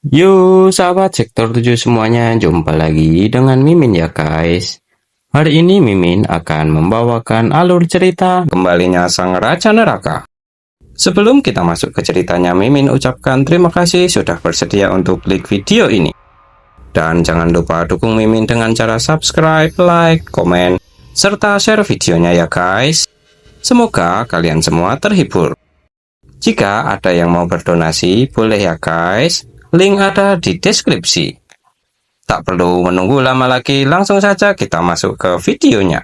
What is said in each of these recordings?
Yo, sahabat sektor 7 semuanya, jumpa lagi dengan Mimin ya guys. Hari ini Mimin akan membawakan alur cerita kembalinya Sang Raja Neraka. Sebelum kita masuk ke ceritanya, Mimin ucapkan terima kasih sudah bersedia untuk klik video ini. Dan jangan lupa dukung Mimin dengan cara subscribe, like, komen, serta share videonya ya guys. Semoga kalian semua terhibur. Jika ada yang mau berdonasi, boleh ya guys. Link ada di deskripsi. Tak perlu menunggu lama lagi, langsung saja kita masuk ke videonya.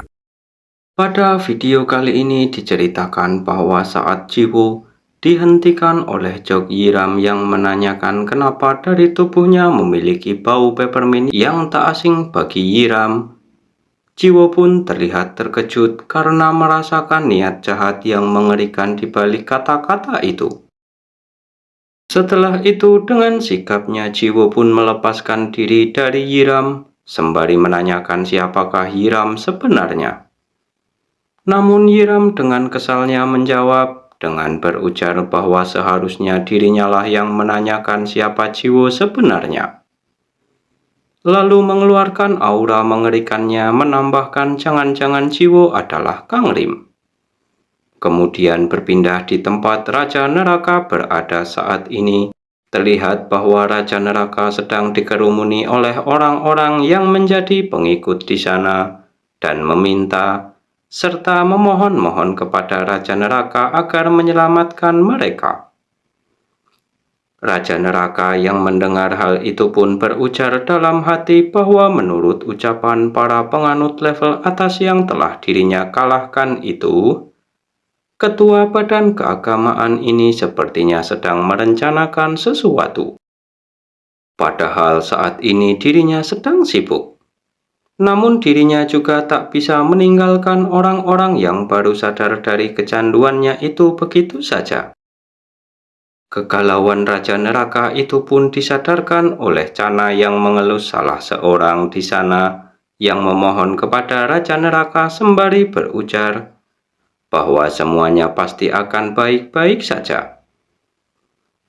Pada video kali ini diceritakan bahwa saat Jiwo dihentikan oleh Jok Yiram yang menanyakan kenapa dari tubuhnya memiliki bau peppermint yang tak asing bagi Yiram. Jiwo pun terlihat terkejut karena merasakan niat jahat yang mengerikan di balik kata-kata itu. Setelah itu, dengan sikapnya Jiwo pun melepaskan diri dari Yiram, sembari menanyakan siapakah Yiram sebenarnya. Namun Yiram dengan kesalnya menjawab dengan berujar bahwa seharusnya dirinya lah yang menanyakan siapa Jiwo sebenarnya. Lalu mengeluarkan aura mengerikannya menambahkan jangan-jangan Jiwo adalah Kang Rim. Kemudian berpindah di tempat Raja Neraka berada saat ini. Terlihat bahwa Raja Neraka sedang dikerumuni oleh orang-orang yang menjadi pengikut di sana dan meminta serta memohon-mohon kepada Raja Neraka agar menyelamatkan mereka. Raja Neraka yang mendengar hal itu pun berujar dalam hati bahwa menurut ucapan para penganut level atas yang telah dirinya kalahkan itu, Ketua Badan Keagamaan ini sepertinya sedang merencanakan sesuatu. Padahal saat ini dirinya sedang sibuk. Namun dirinya juga tak bisa meninggalkan orang-orang yang baru sadar dari kecanduannya itu begitu saja. Kegalauan Raja Neraka itu pun disadarkan oleh Cana yang mengelus salah seorang di sana yang memohon kepada Raja Neraka sembari berujar bahwa semuanya pasti akan baik-baik saja.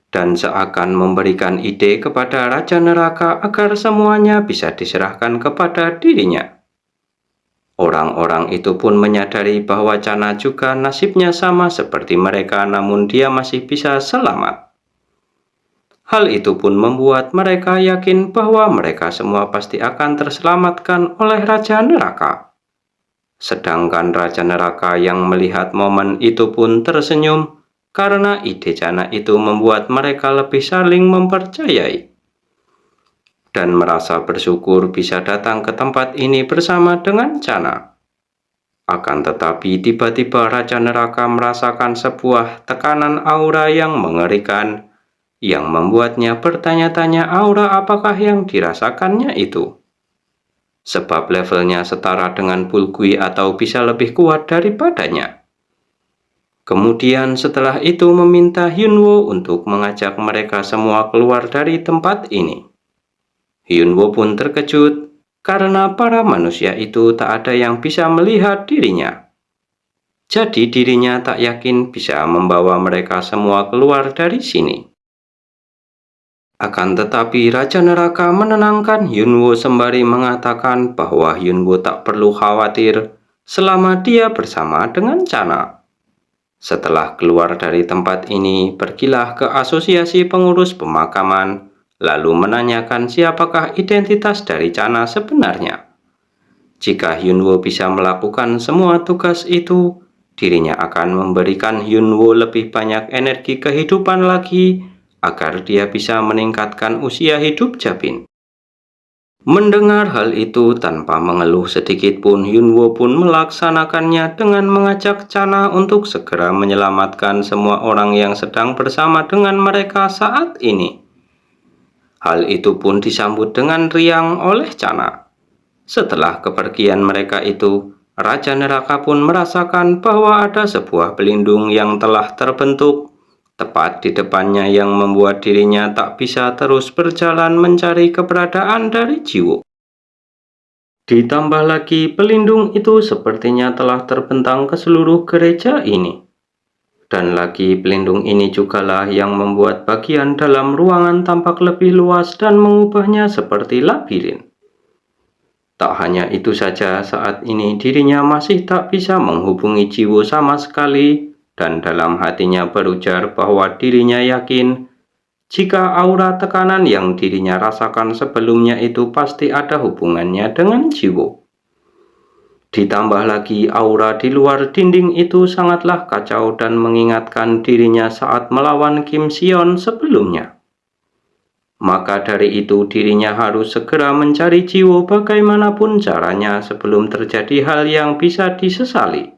Dan seakan memberikan ide kepada Raja Neraka agar semuanya bisa diserahkan kepada dirinya. Orang-orang itu pun menyadari bahwa Cana juga nasibnya sama seperti mereka, namun dia masih bisa selamat. Hal itu pun membuat mereka yakin bahwa mereka semua pasti akan terselamatkan oleh Raja Neraka. Sedangkan Raja Neraka yang melihat momen itu pun tersenyum karena ide Cana itu membuat mereka lebih saling mempercayai dan merasa bersyukur bisa datang ke tempat ini bersama dengan Cana. Akan tetapi tiba-tiba Raja Neraka merasakan sebuah tekanan aura yang mengerikan yang membuatnya bertanya-tanya aura apakah yang dirasakannya itu. Sebab levelnya setara dengan Bulgui atau bisa lebih kuat daripadanya. Kemudian setelah itu meminta Hyunwoo untuk mengajak mereka semua keluar dari tempat ini. Hyunwoo pun terkejut karena para manusia itu tak ada yang bisa melihat dirinya. Jadi dirinya tak yakin bisa membawa mereka semua keluar dari sini. Akan tetapi Raja Neraka menenangkan Hyunwoo sembari mengatakan bahwa Hyunwoo tak perlu khawatir selama dia bersama dengan Cana. Setelah keluar dari tempat ini, pergilah ke asosiasi pengurus pemakaman, lalu menanyakan siapakah identitas dari Cana sebenarnya. Jika Hyunwoo bisa melakukan semua tugas itu, dirinya akan memberikan Hyunwoo lebih banyak energi kehidupan lagi, agar dia bisa meningkatkan usia hidup Jabin. Mendengar hal itu tanpa mengeluh sedikit pun, Hyunwoo pun melaksanakannya dengan mengajak Cana untuk segera menyelamatkan semua orang yang sedang bersama dengan mereka saat ini. Hal itu pun disambut dengan riang oleh Cana. Setelah kepergian mereka itu, Raja Neraka pun merasakan bahwa ada sebuah pelindung yang telah terbentuk tepat di depannya yang membuat dirinya tak bisa terus berjalan mencari keberadaan dari Jiwo. Ditambah lagi pelindung itu sepertinya telah terbentang ke seluruh gereja ini. Dan lagi pelindung ini jugalah yang membuat bagian dalam ruangan tampak lebih luas dan mengubahnya seperti labirin. Tak hanya itu saja, saat ini dirinya masih tak bisa menghubungi Jiwo sama sekali, dan dalam hatinya berujar bahwa dirinya yakin jika aura tekanan yang dirinya rasakan sebelumnya itu pasti ada hubungannya dengan Jiwo. Ditambah lagi aura di luar dinding itu sangatlah kacau dan mengingatkan dirinya saat melawan Kim Sion sebelumnya. Maka dari itu dirinya harus segera mencari Jiwo bagaimanapun caranya sebelum terjadi hal yang bisa disesali.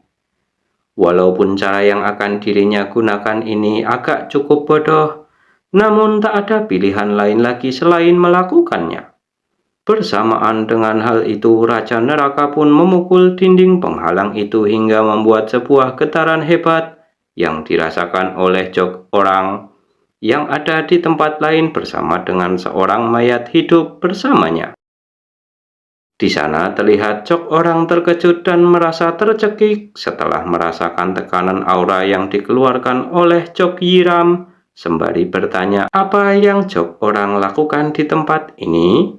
Walaupun cara yang akan dirinya gunakan ini agak cukup bodoh, namun tak ada pilihan lain lagi selain melakukannya. Bersamaan dengan hal itu, Raja Neraka pun memukul dinding penghalang itu hingga membuat sebuah getaran hebat yang dirasakan oleh Jok Orang yang ada di tempat lain bersama dengan seorang mayat hidup bersamanya. Di sana terlihat Jok Orang terkejut dan merasa tercekik setelah merasakan tekanan aura yang dikeluarkan oleh Jok Yiram, sembari bertanya apa yang Jok Orang lakukan di tempat ini.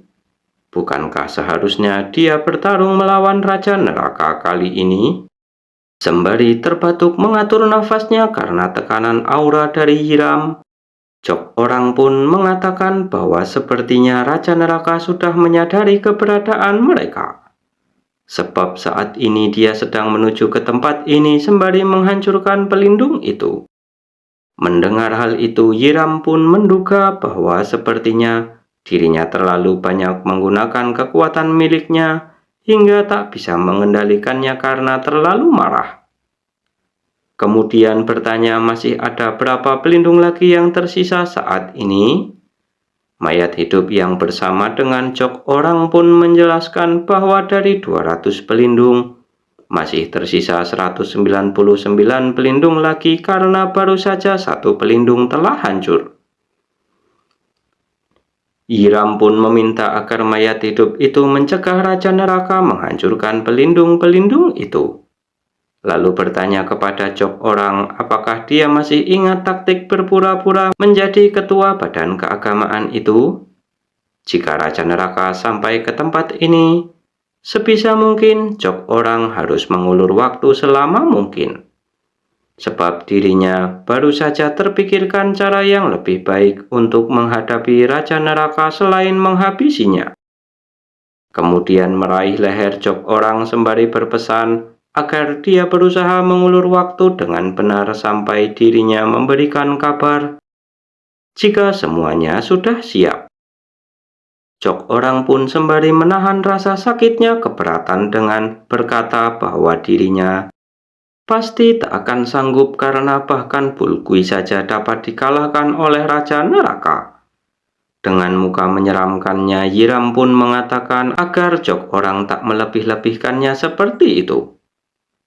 Bukankah seharusnya dia bertarung melawan Raja Neraka kali ini? Sembari terbatuk mengatur nafasnya karena tekanan aura dari Yiram, Jok Orang pun mengatakan bahwa sepertinya Raja Neraka sudah menyadari keberadaan mereka. Sebab saat ini dia sedang menuju ke tempat ini sembari menghancurkan pelindung itu. Mendengar hal itu, Yiram pun menduga bahwa sepertinya dirinya terlalu banyak menggunakan kekuatan miliknya hingga tak bisa mengendalikannya karena terlalu marah. Kemudian bertanya masih ada berapa pelindung lagi yang tersisa saat ini? Mayat hidup yang bersama dengan Jok Orang pun menjelaskan bahwa dari 200 pelindung, masih tersisa 199 pelindung lagi karena baru saja satu pelindung telah hancur. Yiram pun meminta agar mayat hidup itu mencegah Raja Neraka menghancurkan pelindung-pelindung itu. Lalu bertanya kepada Jok Orang apakah dia masih ingat taktik berpura-pura menjadi ketua badan keagamaan itu. Jika Raja Neraka sampai ke tempat ini, sebisa mungkin Jok Orang harus mengulur waktu selama mungkin. Sebab dirinya baru saja terpikirkan cara yang lebih baik untuk menghadapi Raja Neraka selain menghabisinya. Kemudian meraih leher Jok Orang sembari berpesan agar dia berusaha mengulur waktu dengan benar sampai dirinya memberikan kabar jika semuanya sudah siap. Jok Orang pun sembari menahan rasa sakitnya keberatan dengan berkata bahwa dirinya pasti tak akan sanggup karena bahkan Bulgui saja dapat dikalahkan oleh Raja Neraka. Dengan muka menyeramkannya, Yiram pun mengatakan agar Jok Orang tak melebih-lebihkannya seperti itu.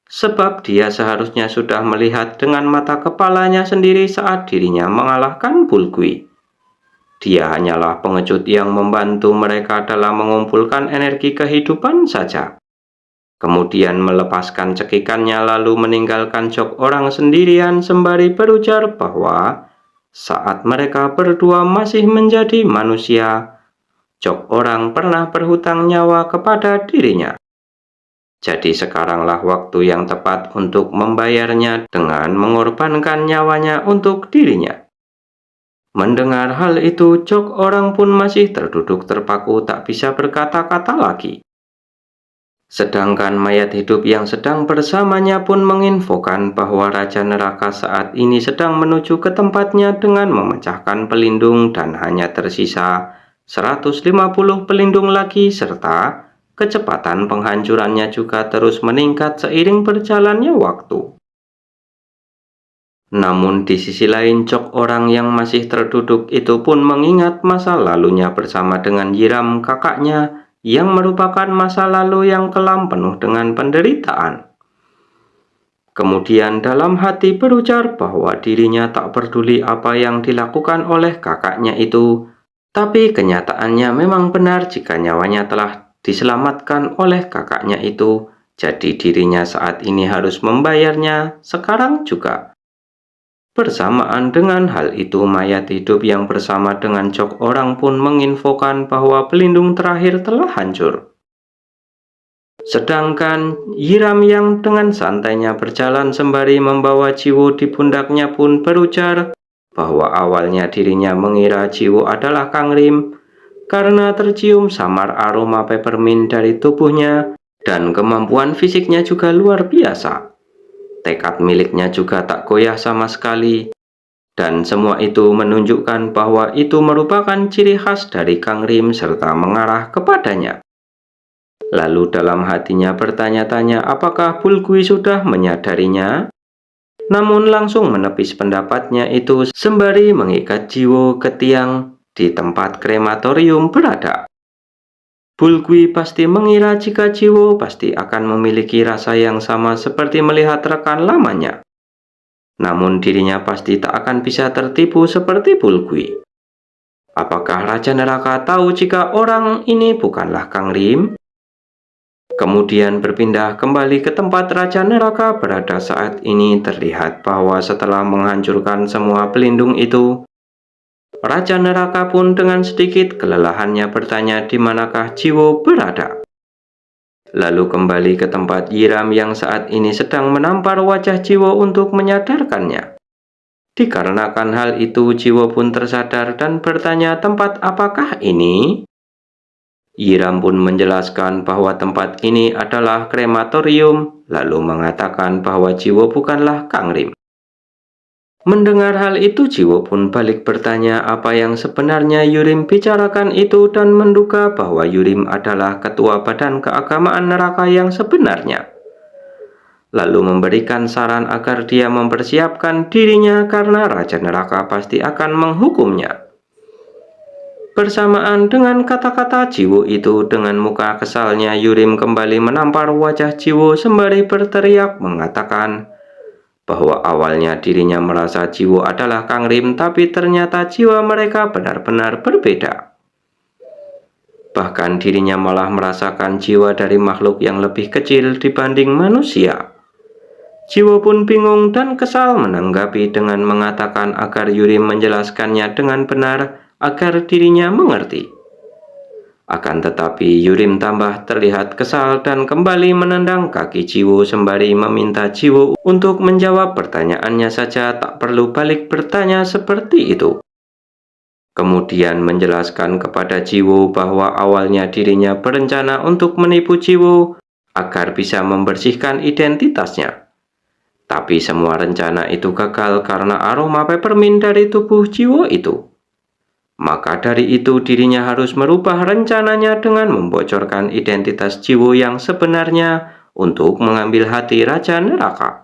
Sebab dia seharusnya sudah melihat dengan mata kepalanya sendiri saat dirinya mengalahkan Bulgui. Dia hanyalah pengecut yang membantu mereka dalam mengumpulkan energi kehidupan saja. Kemudian melepaskan cekikannya lalu meninggalkan Jok Orang sendirian sembari berujar bahwa saat mereka berdua masih menjadi manusia, Jok Orang pernah berhutang nyawa kepada dirinya. Jadi sekaranglah waktu yang tepat untuk membayarnya dengan mengorbankan nyawanya untuk dirinya. Mendengar hal itu, Jok Orang pun masih terduduk terpaku tak bisa berkata-kata lagi. Sedangkan mayat hidup yang sedang bersamanya pun menginfokan bahwa Raja Neraka saat ini sedang menuju ke tempatnya dengan memecahkan pelindung dan hanya tersisa 150 pelindung lagi serta kecepatan penghancurannya juga terus meningkat seiring berjalannya waktu. Namun di sisi lain Jok Orang yang masih terduduk itu pun mengingat masa lalunya bersama dengan Yiram kakaknya yang merupakan masa lalu yang kelam penuh dengan penderitaan. Kemudian dalam hati berujar bahwa dirinya tak peduli apa yang dilakukan oleh kakaknya itu, tapi kenyataannya memang benar jika nyawanya telah diselamatkan oleh kakaknya itu, jadi dirinya saat ini harus membayarnya sekarang juga. Bersamaan dengan hal itu, mayat hidup yang bersama dengan jok orang pun menginfokan bahwa pelindung terakhir telah hancur. Sedangkan Yiram yang dengan santainya berjalan sembari membawa Jiwo di pundaknya pun berujar bahwa awalnya dirinya mengira Jiwo adalah Kang Rim karena tercium samar aroma peppermint dari tubuhnya dan kemampuan fisiknya juga luar biasa. Tekad miliknya juga tak goyah sama sekali, dan semua itu menunjukkan bahwa itu merupakan ciri khas dari Kang Rim serta mengarah kepadanya. Lalu dalam hatinya bertanya-tanya apakah Bulgui sudah menyadarinya, namun langsung menepis pendapatnya itu sembari mengikat Jiwo ke tiang di tempat krematorium berada. Bulgui pasti mengira jika Jiwo pasti akan memiliki rasa yang sama seperti melihat rekan lamanya. Namun dirinya pasti tak akan bisa tertipu seperti Bulgui. Apakah Raja Neraka tahu jika orang ini bukanlah Kang Rim? Kemudian berpindah kembali ke tempat Raja Neraka berada saat ini, terlihat bahwa setelah menghancurkan semua pelindung itu, Raja Neraka pun dengan sedikit kelelahannya bertanya di manakah Jiwo berada. Lalu kembali ke tempat Yiram yang saat ini sedang menampar wajah Jiwo untuk menyadarkannya. Dikarenakan hal itu, Jiwo pun tersadar dan bertanya tempat apakah ini? Yiram pun menjelaskan bahwa tempat ini adalah krematorium, lalu mengatakan bahwa Jiwo bukanlah Kang Rim. Mendengar hal itu, Jiwo pun balik bertanya apa yang sebenarnya Yurim bicarakan itu dan menduga bahwa Yurim adalah ketua badan keagamaan neraka yang sebenarnya. Lalu memberikan saran agar dia mempersiapkan dirinya karena Raja Neraka pasti akan menghukumnya. Bersamaan dengan kata-kata Jiwo itu, dengan muka kesalnya Yurim kembali menampar wajah Jiwo sembari berteriak mengatakan bahwa awalnya dirinya merasa Jiwo adalah Kang Rim, tapi ternyata jiwa mereka benar-benar berbeda. Bahkan dirinya malah merasakan jiwa dari makhluk yang lebih kecil dibanding manusia. Jiwo pun bingung dan kesal menanggapi dengan mengatakan agar Yurim menjelaskannya dengan benar agar dirinya mengerti. Akan tetapi Yurim tambah terlihat kesal dan kembali menendang kaki Jiwo sembari meminta Jiwo untuk menjawab pertanyaannya saja, tak perlu balik bertanya seperti itu. Kemudian menjelaskan kepada Jiwo bahwa awalnya dirinya berencana untuk menipu Jiwo agar bisa membersihkan identitasnya. Tapi semua rencana itu gagal karena aroma peppermint dari tubuh Jiwo itu. Maka dari itu dirinya harus merubah rencananya dengan membocorkan identitas Jiwo yang sebenarnya untuk mengambil hati Raja Neraka.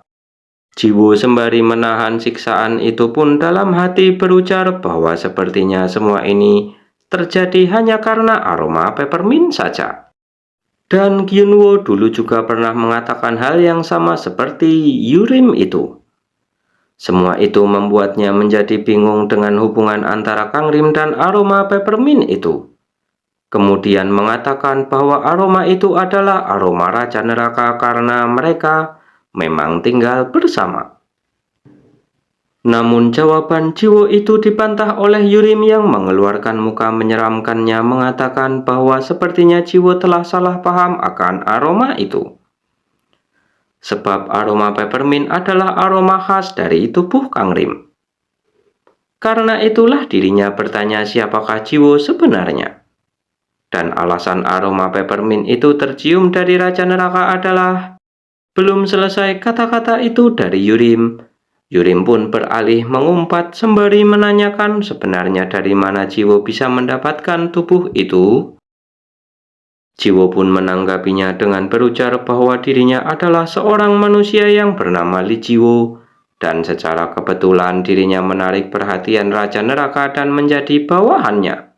Jiwo sembari menahan siksaan itu pun dalam hati berujar bahwa sepertinya semua ini terjadi hanya karena aroma peppermint saja. Dan Gyunwo dulu juga pernah mengatakan hal yang sama seperti Yurim itu. Semua itu membuatnya menjadi bingung dengan hubungan antara Kang Rim dan aroma peppermint itu. Kemudian mengatakan bahwa aroma itu adalah aroma Raja Neraka karena mereka memang tinggal bersama. Namun jawaban Jiwo itu dibantah oleh Yurim yang mengeluarkan muka menyeramkannya, mengatakan bahwa sepertinya Jiwo telah salah paham akan aroma itu. Sebab aroma peppermint adalah aroma khas dari tubuh Kang Rim. Karena itulah dirinya bertanya siapakah Jiwo sebenarnya. Dan alasan aroma peppermint itu tercium dari Raja Neraka adalah, belum selesai kata-kata itu dari Yurim, Yurim pun beralih mengumpat sembari menanyakan sebenarnya dari mana Jiwo bisa mendapatkan tubuh itu. Jiwo pun menanggapinya dengan berujar bahwa dirinya adalah seorang manusia yang bernama Li Jiwo, dan secara kebetulan dirinya menarik perhatian Raja Neraka dan menjadi bawahannya.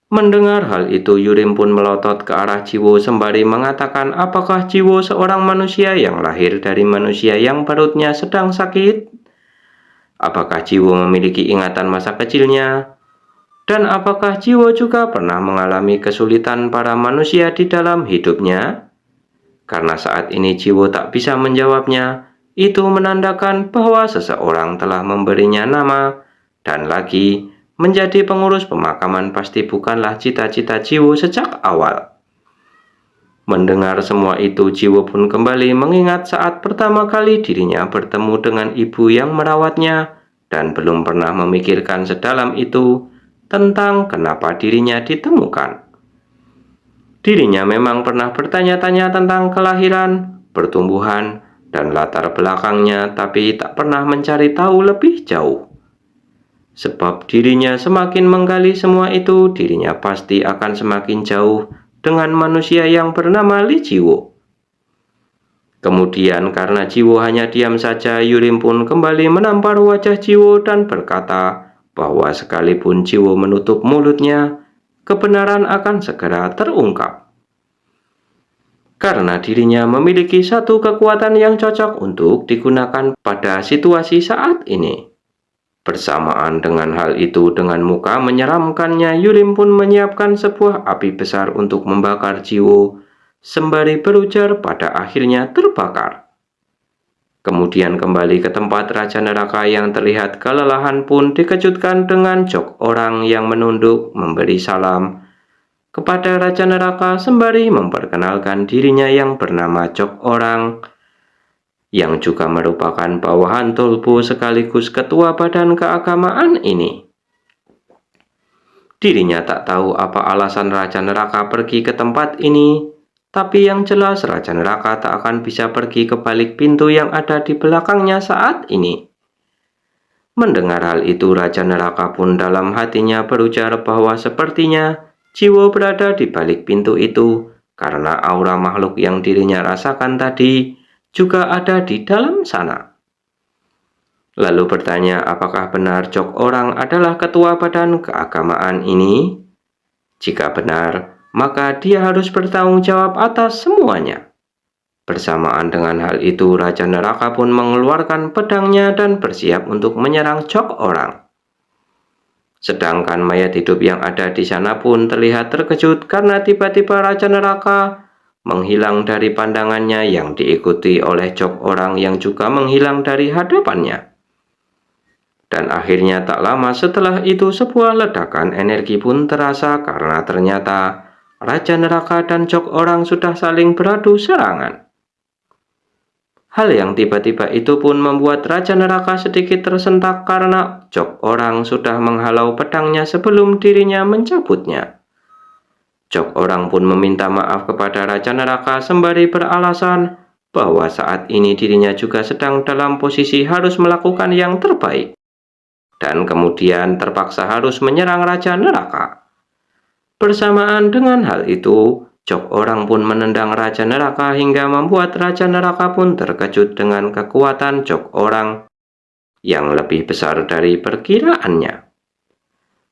Mendengar hal itu, Yurim pun melotot ke arah Jiwo sembari mengatakan apakah Jiwo seorang manusia yang lahir dari manusia yang perutnya sedang sakit? Apakah Jiwo memiliki ingatan masa kecilnya? Dan apakah Jiwo juga pernah mengalami kesulitan para manusia di dalam hidupnya? Karena saat ini Jiwo tak bisa menjawabnya, itu menandakan bahwa seseorang telah memberinya nama, dan lagi menjadi pengurus pemakaman pasti bukanlah cita-cita Jiwo sejak awal. Mendengar semua itu, Jiwo pun kembali mengingat saat pertama kali dirinya bertemu dengan ibu yang merawatnya dan belum pernah memikirkan sedalam itu tentang kenapa dirinya ditemukan. Dirinya memang pernah bertanya-tanya tentang kelahiran, pertumbuhan, dan latar belakangnya, tapi tak pernah mencari tahu lebih jauh. Sebab dirinya semakin menggali semua itu, dirinya pasti akan semakin jauh dengan manusia yang bernama Li Jiwo. Kemudian karena Jiwo hanya diam saja, Yurim pun kembali menampar wajah Jiwo dan berkata bahwa sekalipun Jiwo menutup mulutnya, kebenaran akan segera terungkap. Karena dirinya memiliki satu kekuatan yang cocok untuk digunakan pada situasi saat ini. Bersamaan dengan hal itu, dengan muka menyeramkannya, Yurim pun menyiapkan sebuah api besar untuk membakar Jiwo, sembari berujar pada akhirnya terbakar. Kemudian kembali ke tempat Raja Neraka yang terlihat kelelahan pun dikejutkan dengan jok orang yang menunduk memberi salam kepada Raja Neraka sembari memperkenalkan dirinya yang bernama Jok Orang, yang juga merupakan bawahan Tolpo sekaligus ketua badan keagamaan ini. Dirinya tak tahu apa alasan Raja Neraka pergi ke tempat ini, tapi yang jelas Raja Neraka tak akan bisa pergi ke balik pintu yang ada di belakangnya saat ini. Mendengar hal itu, Raja Neraka pun dalam hatinya berujar bahwa sepertinya Jiwo berada di balik pintu itu, karena aura makhluk yang dirinya rasakan tadi juga ada di dalam sana. Lalu bertanya apakah benar Jok Orang adalah ketua badan keagamaan ini? Jika benar, maka dia harus bertanggung jawab atas semuanya. Bersamaan dengan hal itu, Raja Neraka pun mengeluarkan pedangnya dan bersiap untuk menyerang Jok Orang. Sedangkan mayat hidup yang ada di sana pun terlihat terkejut karena tiba-tiba Raja Neraka menghilang dari pandangannya, yang diikuti oleh Jok Orang yang juga menghilang dari hadapannya. Dan akhirnya tak lama setelah itu sebuah ledakan energi pun terasa karena ternyata Raja Neraka dan Jok Orang sudah saling beradu serangan. Hal yang tiba-tiba itu pun membuat Raja Neraka sedikit tersentak karena Jok Orang sudah menghalau pedangnya sebelum dirinya mencabutnya. Jok Orang pun meminta maaf kepada Raja Neraka sembari beralasan bahwa saat ini dirinya juga sedang dalam posisi harus melakukan yang terbaik, dan kemudian terpaksa harus menyerang Raja Neraka. Bersamaan dengan hal itu, Jok Orang pun menendang Raja Neraka hingga membuat Raja Neraka pun terkejut dengan kekuatan Jok Orang yang lebih besar dari perkiraannya.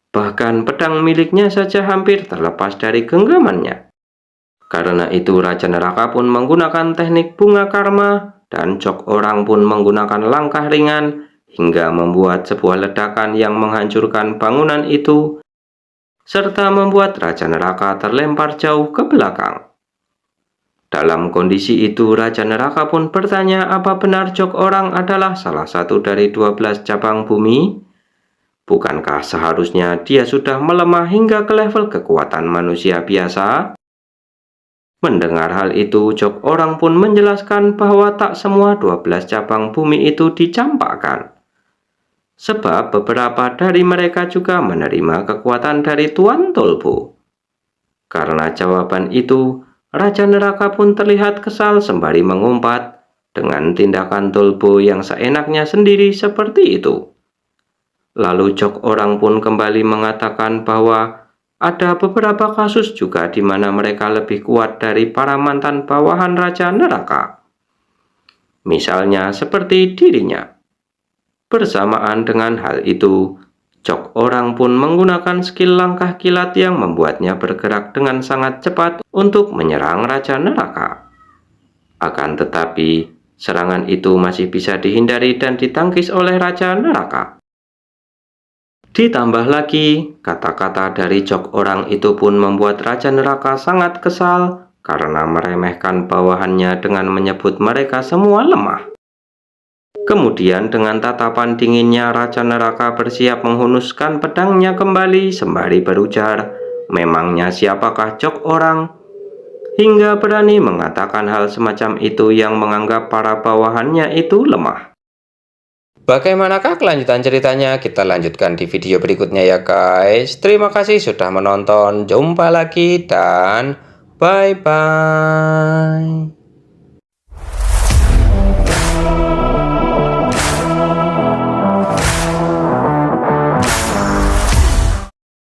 Bahkan pedang miliknya saja hampir terlepas dari genggamannya. Karena itu Raja Neraka pun menggunakan teknik bunga karma, dan Jok Orang pun menggunakan langkah ringan hingga membuat sebuah ledakan yang menghancurkan bangunan itu, serta membuat Raja Neraka terlempar jauh ke belakang. Dalam kondisi itu, Raja Neraka pun bertanya apa benar Jok Orang adalah salah satu dari 12 cabang bumi. Bukankah seharusnya dia sudah melemah hingga ke level kekuatan manusia biasa? Mendengar hal itu, Jok Orang pun menjelaskan bahwa tak semua 12 cabang bumi itu dicampakkan. Sebab beberapa dari mereka juga menerima kekuatan dari Tuan Tolpo. Karena jawaban itu, Raja Neraka pun terlihat kesal sembari mengumpat dengan tindakan Tolpo yang seenaknya sendiri seperti itu. Lalu Jok Orang pun kembali mengatakan bahwa ada beberapa kasus juga di mana mereka lebih kuat dari para mantan bawahan Raja Neraka. Misalnya seperti dirinya. Bersamaan dengan hal itu, Jok Orang pun menggunakan skill langkah kilat yang membuatnya bergerak dengan sangat cepat untuk menyerang Raja Neraka. Akan tetapi, serangan itu masih bisa dihindari dan ditangkis oleh Raja Neraka. Ditambah lagi, kata-kata dari Jok Orang itu pun membuat Raja Neraka sangat kesal karena meremehkan bawahannya dengan menyebut mereka semua lemah. Kemudian dengan tatapan dinginnya Raja Neraka bersiap menghunuskan pedangnya kembali sembari berujar, "Memangnya siapakah Jok orang hingga berani mengatakan hal semacam itu yang menganggap para bawahannya itu lemah?" Bagaimanakah kelanjutan ceritanya? Kita lanjutkan di video berikutnya ya guys. Terima kasih sudah menonton. Jumpa lagi dan bye-bye.